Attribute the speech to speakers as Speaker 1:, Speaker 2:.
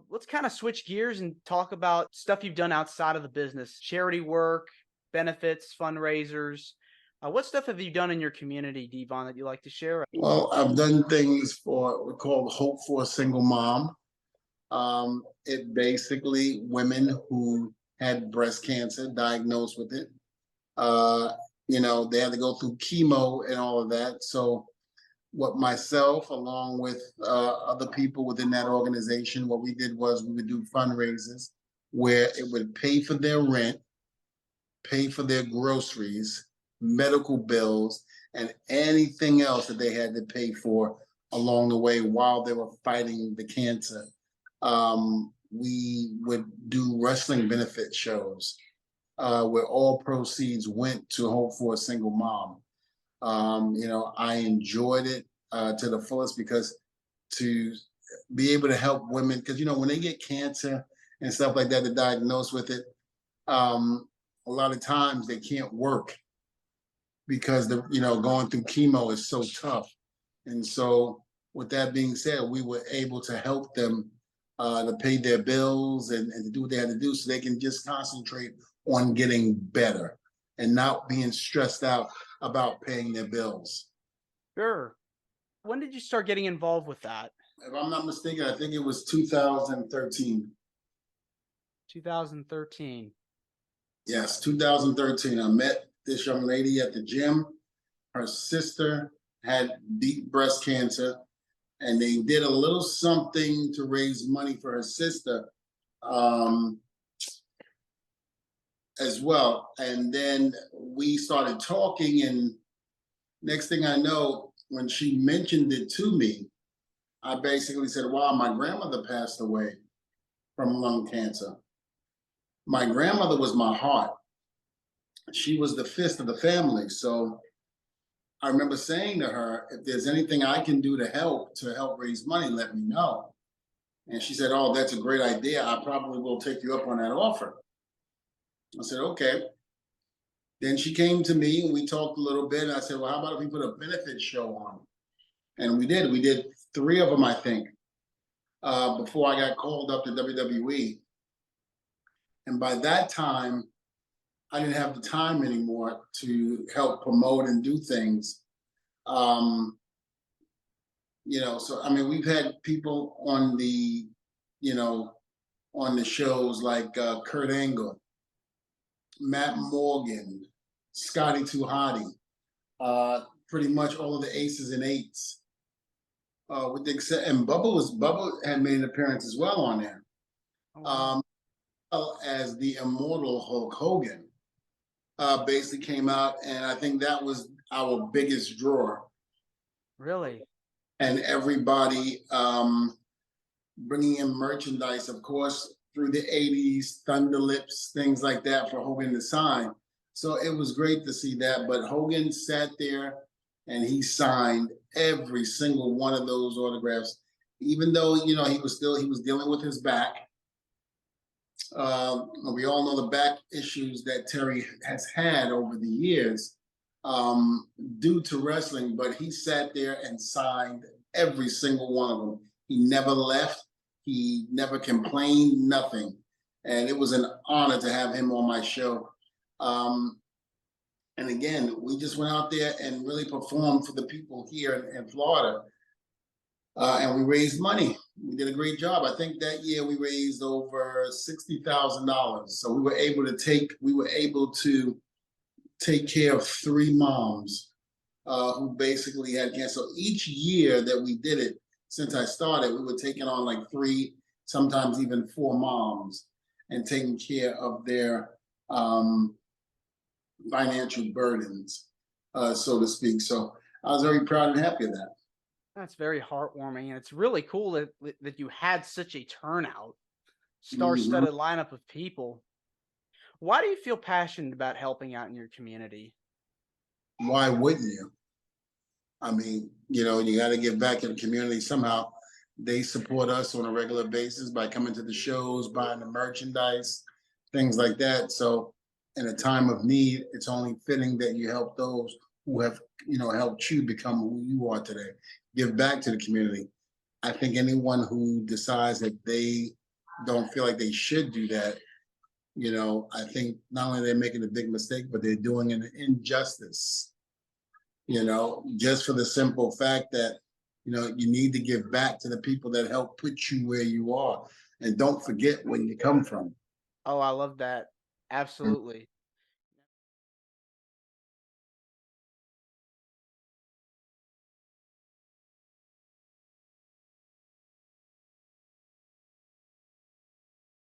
Speaker 1: Let's kind of switch gears and talk about stuff you've done outside of the business, charity work, benefits, fundraisers. What stuff have you done in your community, Devon, that you like to share?
Speaker 2: Well, I've done things for what we call Hope for a Single Mom. It basically women who had breast cancer diagnosed with it. Uh, they had to go through chemo and all of that. So, what myself, along with other people within that organization, what we did was we would do fundraisers where it would pay for their rent, pay for their groceries, medical bills, and anything else that they had to pay for along the way while they were fighting the cancer. We would do wrestling benefit shows where all proceeds went to Hope for a Single Mom. I enjoyed it to the fullest because to be able to help women, because when they get cancer and stuff like that, they're diagnosed with it. A lot of times they can't work because going through chemo is so tough. And so, with that being said, we were able to help them to pay their bills and to do what they had to do so they can just concentrate on getting better and not being stressed out about paying their bills.
Speaker 1: Sure. When did you start getting involved with that?
Speaker 2: If I'm not mistaken, I think it was 2013.
Speaker 1: 2013.
Speaker 2: Yes, 2013. I met this young lady at the gym. Her sister had deep breast cancer, and they did a little something to raise money for her sister um, as well. And then we started talking, and next thing I know, when she mentioned it to me, I basically said, "Wow, my grandmother passed away from lung cancer. My grandmother was my heart. She was the fist of the family." So I remember saying to her, "If there's anything I can do to help raise money, let me know." And she said, "Oh, that's a great idea. I probably will take you up on that offer." I said, "Okay." Then she came to me and we talked a little bit. And I said, "Well, how about if we put a benefit show on?" And we did. We did three of them, I think, before I got called up to WWE. And by that time, I didn't have the time anymore to help promote and do things. Um, so I mean, we've had people you know, on the shows like Kurt Angle, Matt Morgan, Scotty Too Hottie, pretty much all of the aces and eights. With the except, and Bubba had made an appearance as well on there,
Speaker 1: Oh, wow.
Speaker 2: well as the immortal Hulk Hogan. Basically came out, and I think that was our biggest draw.
Speaker 1: Really?
Speaker 2: And everybody bringing in merchandise, of course, through the 80s, Thunder Lips, things like that for Hogan to sign. So it was great to see that. But Hogan sat there and he signed every single one of those autographs, even though, he was dealing with his back. We all know the back issues that Terry has had over the years due to wrestling, but he sat there and signed every single one of them. He never left. He never complained, nothing. And it was an honor to have him on my show. And again, we just went out there and really performed for the people here in Florida. And we raised money. We did a great job. I think that year we raised over $60,000. So we were able to take care of three moms who basically had cancer. So each year that we did it, since I started, we were taking on like three, sometimes even four moms, and taking care of their financial burdens, so to speak. So I was very proud and happy of that.
Speaker 1: That's very heartwarming. And it's really cool that you had such a turnout,
Speaker 2: Mhm.
Speaker 1: star-studded lineup of people. Why do you feel passionate about helping out in your community?
Speaker 2: Why wouldn't you? I mean, you got to give back to the community somehow. They support us on a regular basis by coming to the shows, buying the merchandise, things like that. So, in a time of need, it's only fitting that you help those who have, helped you become who you are today. Give back to the community. I think anyone who decides that they don't feel like they should do that, I think not only they're making a big mistake, but they're doing an injustice, just for the simple fact that, you need to give back to the people that help put you where you are. And don't forget where you come from.
Speaker 1: Oh, I love that.
Speaker 2: Mm.
Speaker 1: Absolutely.